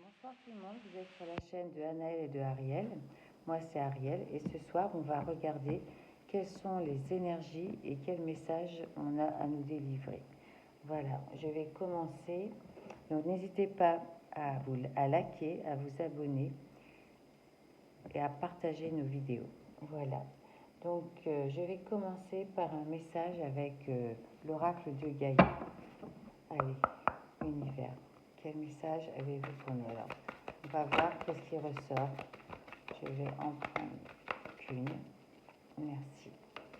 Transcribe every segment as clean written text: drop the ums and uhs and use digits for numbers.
Bonsoir tout le monde, vous êtes sur la chaîne de Anaëlle et de Ariel. Moi c'est Ariel et ce soir on va regarder quelles sont les énergies et quels messages on a à nous délivrer. Voilà, je vais commencer. Donc n'hésitez pas à liker, à vous abonner et à partager nos vidéos. Voilà, donc je vais commencer par un message avec l'oracle de Gaïa. Allez, univers. Quel message avez-vous pour nous alors? On va voir qu'est-ce qui ressort. Je vais en prendre qu'une. Merci.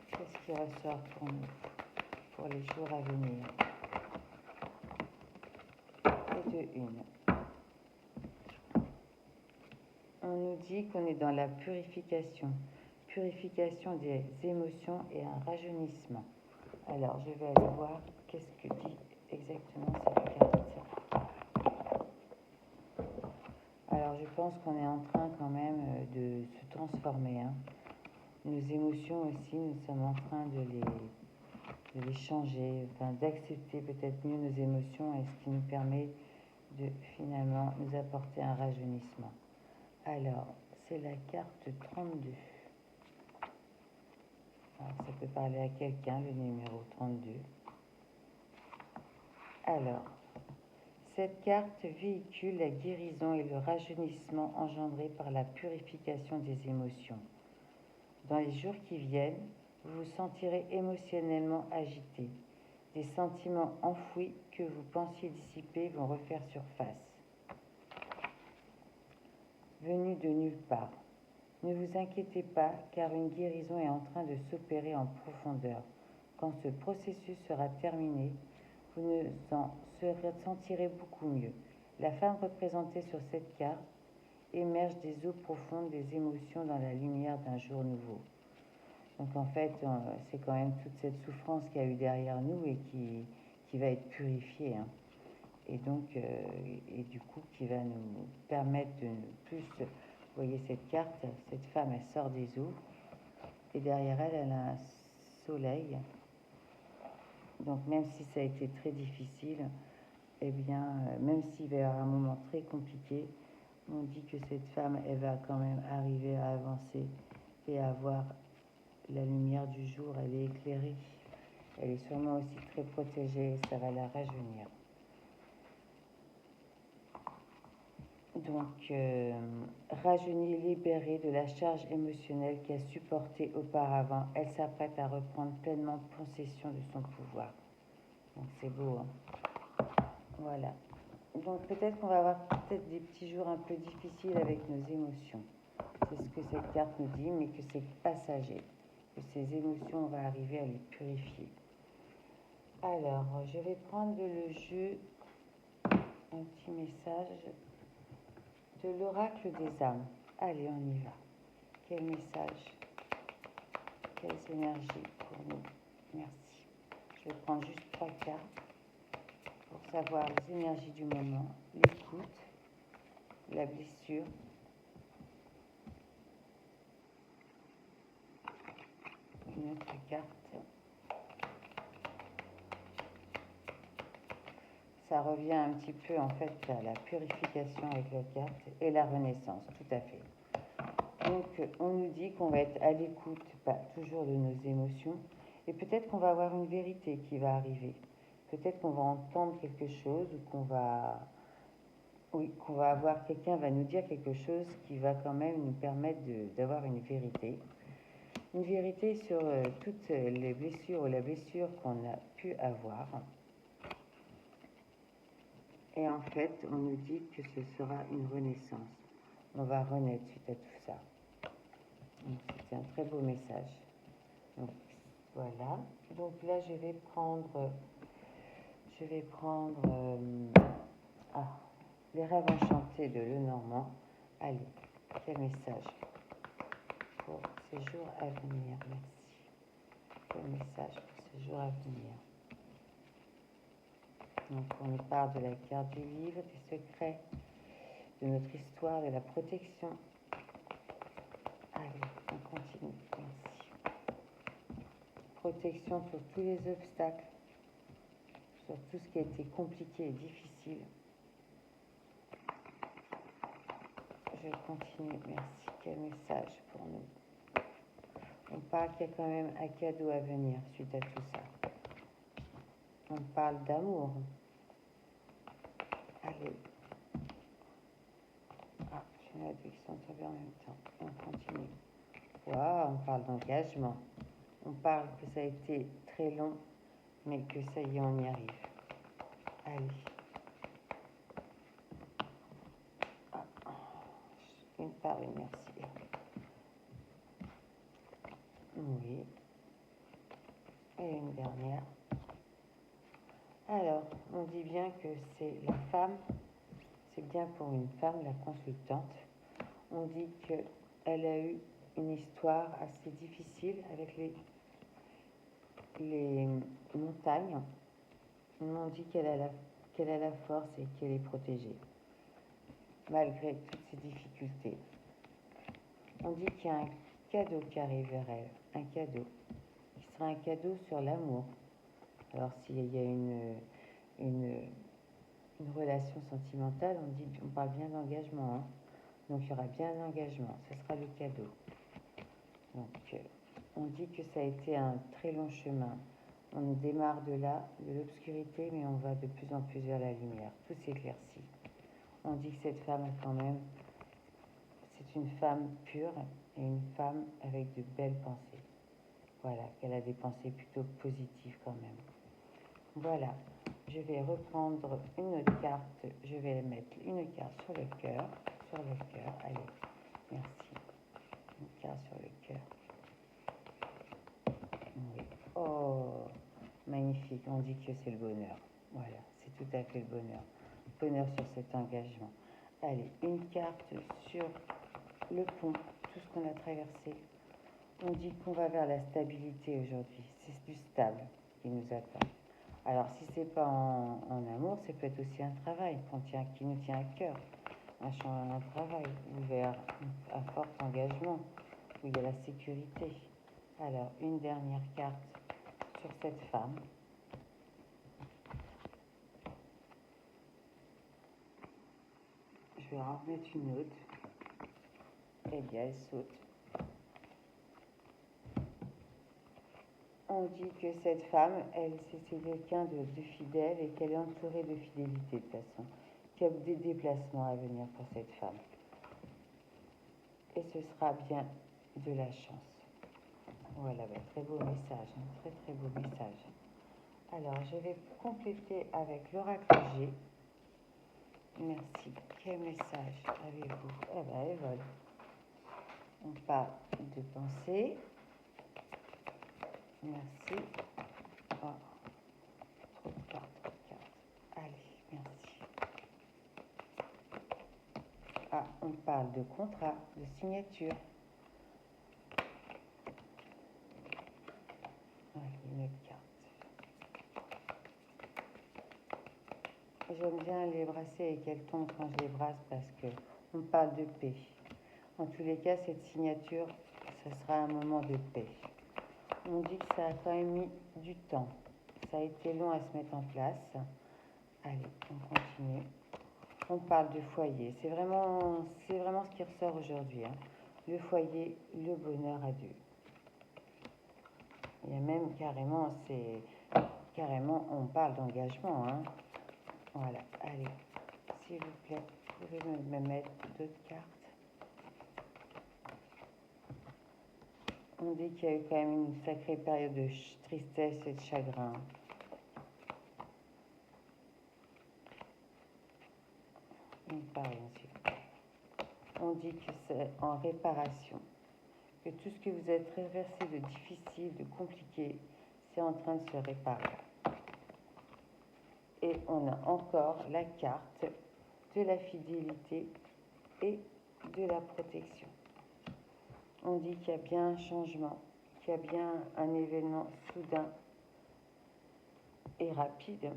Qu'est-ce qui ressort pour nous, pour les jours à venir? Et de une. On nous dit qu'on est dans la purification. Purification des émotions et un rajeunissement. Alors, je vais aller voir qu'est-ce que dit exactement cette carte. Alors, je pense qu'on est en train quand même de se transformer. Nos émotions aussi, nous sommes en train de les changer, enfin, d'accepter peut-être mieux nos émotions et ce qui nous permet de finalement nous apporter un rajeunissement. Alors, c'est la carte 32. Alors, ça peut parler à quelqu'un, le numéro 32. Alors, cette carte véhicule la guérison et le rajeunissement engendrés par la purification des émotions. Dans les jours qui viennent, vous vous sentirez émotionnellement agité. Des sentiments enfouis que vous pensiez dissiper vont refaire surface. Venus de nulle part. Ne vous inquiétez pas, car une guérison est en train de s'opérer en profondeur. Quand ce processus sera terminé, vous vous en sentirez beaucoup mieux. La femme représentée sur cette carte émerge des eaux profondes des émotions dans la lumière d'un jour nouveau. Donc en fait, c'est quand même toute cette souffrance qu'il y a eu derrière nous et qui va être purifiée. Et donc, et du coup, qui va nous permettre de plus... Vous voyez cette carte, cette femme, elle sort des eaux. Et derrière elle, elle a un soleil. Donc même si ça a été très difficile, eh bien, même s'il va y avoir un moment très compliqué, on dit que cette femme, elle va quand même arriver à avancer et à voir la lumière du jour, elle est éclairée. Elle est sûrement aussi très protégée, ça va la rajeunir. Donc, rajeunie, libérée de la charge émotionnelle qu'elle supportait auparavant, elle s'apprête à reprendre pleinement possession de son pouvoir. Donc, c'est beau, Voilà. Donc, peut-être qu'on va avoir peut-être des petits jours un peu difficiles avec nos émotions. C'est ce que cette carte nous dit, mais que c'est passager. Que ces émotions, on va arriver à les purifier. Alors, je vais prendre le jeu, un petit message de l'oracle des âmes. Allez, on y va. Quel message, quelles énergies pour nous. Merci. Je vais prendre juste 3 cartes pour savoir les énergies du moment, l'écoute, la blessure. Une autre carte. Ça revient un petit peu en fait à la purification avec la carte et la renaissance, tout à fait. Donc on nous dit qu'on va être à l'écoute, pas toujours de nos émotions, et peut-être qu'on va avoir une vérité qui va arriver. Peut-être qu'on va entendre quelque chose ou qu'on va avoir, quelqu'un va nous dire quelque chose qui va quand même nous permettre d'avoir une vérité. Une vérité sur toutes les blessures ou la blessure qu'on a pu avoir. Et en fait, on nous dit que ce sera une renaissance. On va renaître suite à tout ça. Donc, c'est un très beau message. Donc, voilà. Donc là, je vais prendre les rêves enchantés de Lenormand. Allez, quel message pour ces jours à venir. Merci. Quel message pour ces jours à venir. Donc on nous parle de la carte du livre, des secrets, de notre histoire, de la protection. Allez, on continue. Merci. Protection sur tous les obstacles, sur tout ce qui a été compliqué et difficile. je continue. Merci. Quel message pour nous? On parle qu'il y a quand même un cadeau à venir suite à tout ça. On parle d'amour. Allez. Ah, j'ai une deux qui sont tombées en même temps. On continue. Waouh, on parle d'engagement. On parle que ça a été très long, mais que ça y est, on y arrive. Allez. Ah, une par une, merci. Oui. Et une dernière. Alors, on dit bien que c'est la femme, c'est bien pour une femme, la consultante. On dit qu'elle a eu une histoire assez difficile avec les montagnes. On dit qu'elle a la force et qu'elle est protégée, malgré toutes ces difficultés. On dit qu'il y a un cadeau qui arrive vers elle, un cadeau, qui sera un cadeau sur l'amour. Alors s'il y a une relation sentimentale, on parle bien d'engagement, hein. Donc il y aura bien un engagement, ce sera le cadeau. Donc on dit que ça a été un très long chemin. On démarre de là, de l'obscurité, mais on va de plus en plus vers la lumière. Tout s'éclaircit. On dit que cette femme a quand même, c'est une femme pure et une femme avec de belles pensées. Voilà, qu'elle a des pensées plutôt positives quand même. Voilà, je vais reprendre une autre carte. Je vais mettre une carte sur le cœur. Sur le cœur, allez, merci. Une carte sur le cœur. Oui. Oh, magnifique, on dit que c'est le bonheur. Voilà, c'est tout à fait le bonheur. Bonheur sur cet engagement. Allez, une carte sur le pont, tout ce qu'on a traversé. On dit qu'on va vers la stabilité aujourd'hui. C'est du stable qui nous attend. Alors, si c'est pas en amour, ça peut être aussi un travail qui nous tient à cœur. Un travail ouvert, un fort engagement, où il y a la sécurité. Alors, une dernière carte sur cette femme. Je vais en remettre une autre. Eh bien, elle saute. On dit que cette femme, c'est quelqu'un de fidèle et qu'elle est entourée de fidélité de toute façon. Qu'il y a des déplacements à venir pour cette femme. Et ce sera bien de la chance. Voilà, très beau message, un très très beau message. Alors, je vais compléter avec l'oracle G. Merci. Quel message avez-vous? Eh bien, elle vole. On parle de pensée. Merci. Oh, trop de cartes, trop de cartes. Allez, merci. Ah, on parle de contrat, de signature. Allez, une autre carte. J'aime bien les brasser et qu'elles tombent quand je les brasse parce que on parle de paix. En tous les cas, cette signature, ce sera un moment de paix. On dit que ça a quand même mis du temps. Ça a été long à se mettre en place. Allez, on continue. On parle de foyer. C'est vraiment ce qui ressort aujourd'hui, hein. Le foyer, le bonheur à deux. Il y a même carrément, on parle d'engagement, hein. Voilà, allez, s'il vous plaît, vous pouvez me mettre d'autres cartes. On dit qu'il y a eu quand même une sacrée période de tristesse et de chagrin. On parle ainsi. On dit que c'est en réparation, que tout ce que vous avez traversé de difficile, de compliqué, c'est en train de se réparer. Et on a encore la carte de la fidélité et de la protection. On dit qu'il y a bien un changement, qu'il y a bien un événement soudain et rapide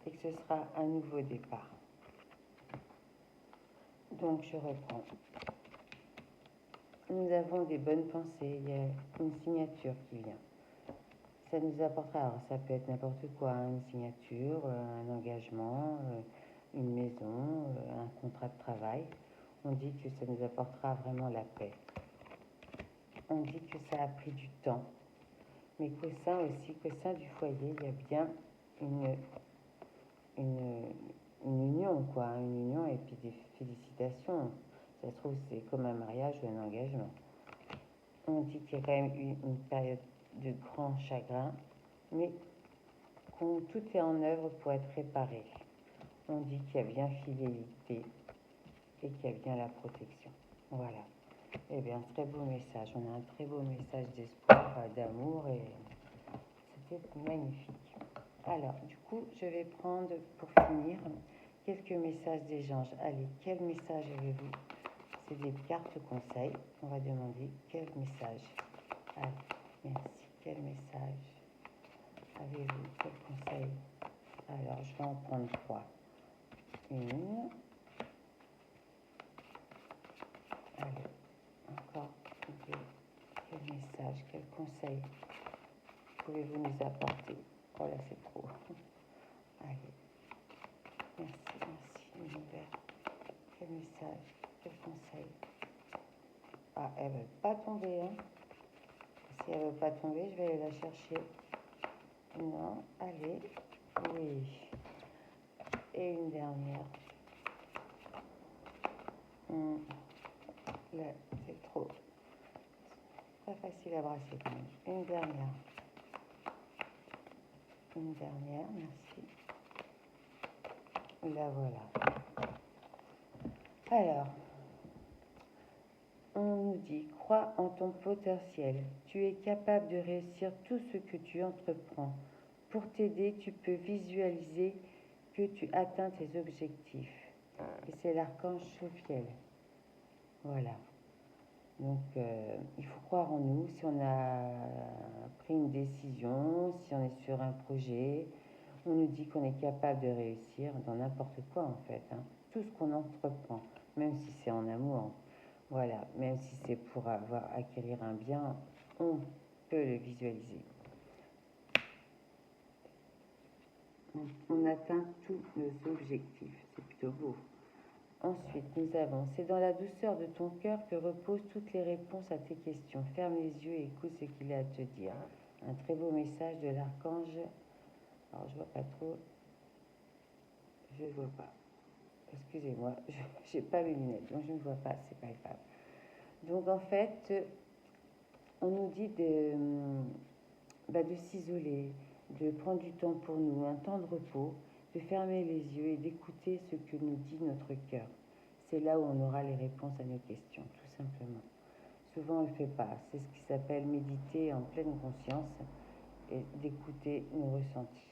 et que ce sera un nouveau départ. Donc je reprends. Nous avons des bonnes pensées, il y a une signature qui vient. Ça nous apportera, alors ça peut être n'importe quoi, une signature, un engagement, une maison, un contrat de travail. On dit que ça nous apportera vraiment la paix. On dit que ça a pris du temps, mais qu'au sein aussi, qu'au sein du foyer, il y a bien une, une union, quoi, une union et puis des félicitations. Ça se trouve, c'est comme un mariage ou un engagement. On dit qu'il y a quand même eu une période de grand chagrin, mais tout est en œuvre pour être réparé. On dit qu'il y a bien fidélité et qu'il y a bien la protection. Voilà. Eh bien, un très beau message. On a un très beau message d'espoir, d'amour et c'était magnifique. Alors, du coup, je vais prendre, pour finir, quelques messages des anges. Allez, quel message avez-vous? C'est des cartes conseils. On va demander quel message. Allez, merci. Quel message avez-vous? Quel conseil? Alors, je vais en prendre 3. Une. Allez, encore 2. Quel message, quel conseil pouvez-vous nous apporter? Oh là, c'est trop. Allez, merci, univers. Quel message, quel conseil? Ah, elle ne veut pas tomber, hein. Si elle ne veut pas tomber, je vais aller la chercher. Non, allez, oui. Et une dernière. Là, c'est trop. Pas facile à brasser quand même. Une dernière. Une dernière, merci. La voilà. Alors, on nous dit, crois en ton potentiel. Tu es capable de réussir tout ce que tu entreprends. Pour t'aider, tu peux visualiser que tu atteins tes objectifs. Et c'est l'archange Sophiel. Voilà. Donc, il faut croire en nous. Si on a pris une décision, si on est sur un projet, on nous dit qu'on est capable de réussir dans n'importe quoi, en fait. Hein. Tout ce qu'on entreprend, même si c'est en amour. Voilà, même si c'est pour acquérir un bien, on peut le visualiser. On atteint tous nos objectifs. C'est plutôt beau. Ensuite, nous avons, c'est dans la douceur de ton cœur que reposent toutes les réponses à tes questions. Ferme les yeux et écoute ce qu'il a à te dire. Un très beau message de l'archange. Alors, je vois pas trop. Je ne vois pas. Excusez-moi, je n'ai pas mes lunettes, donc je ne vois pas, c'est pas grave. Donc, en fait, on nous dit de s'isoler, de prendre du temps pour nous, un temps de repos, de fermer les yeux et d'écouter ce que nous dit notre cœur. C'est là où on aura les réponses à nos questions, tout simplement. Souvent, on ne le fait pas. C'est ce qui s'appelle méditer en pleine conscience et d'écouter nos ressentis.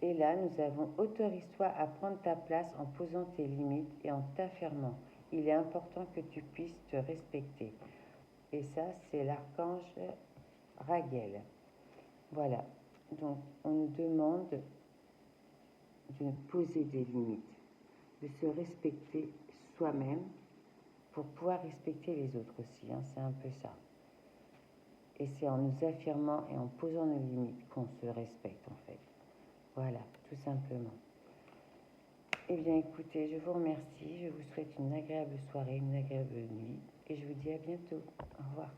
Et là, nous avons autorise-toi à prendre ta place en posant tes limites et en t'affirmant. Il est important que tu puisses te respecter. Et ça, c'est l'archange Raguel. Voilà. Donc, on nous demande de poser des limites, de se respecter soi-même pour pouvoir respecter les autres aussi. Hein, c'est un peu ça. Et c'est en nous affirmant et en posant nos limites qu'on se respecte, en fait. Voilà, tout simplement. Eh bien, écoutez, je vous remercie. Je vous souhaite une agréable soirée, une agréable nuit. Et je vous dis à bientôt. Au revoir.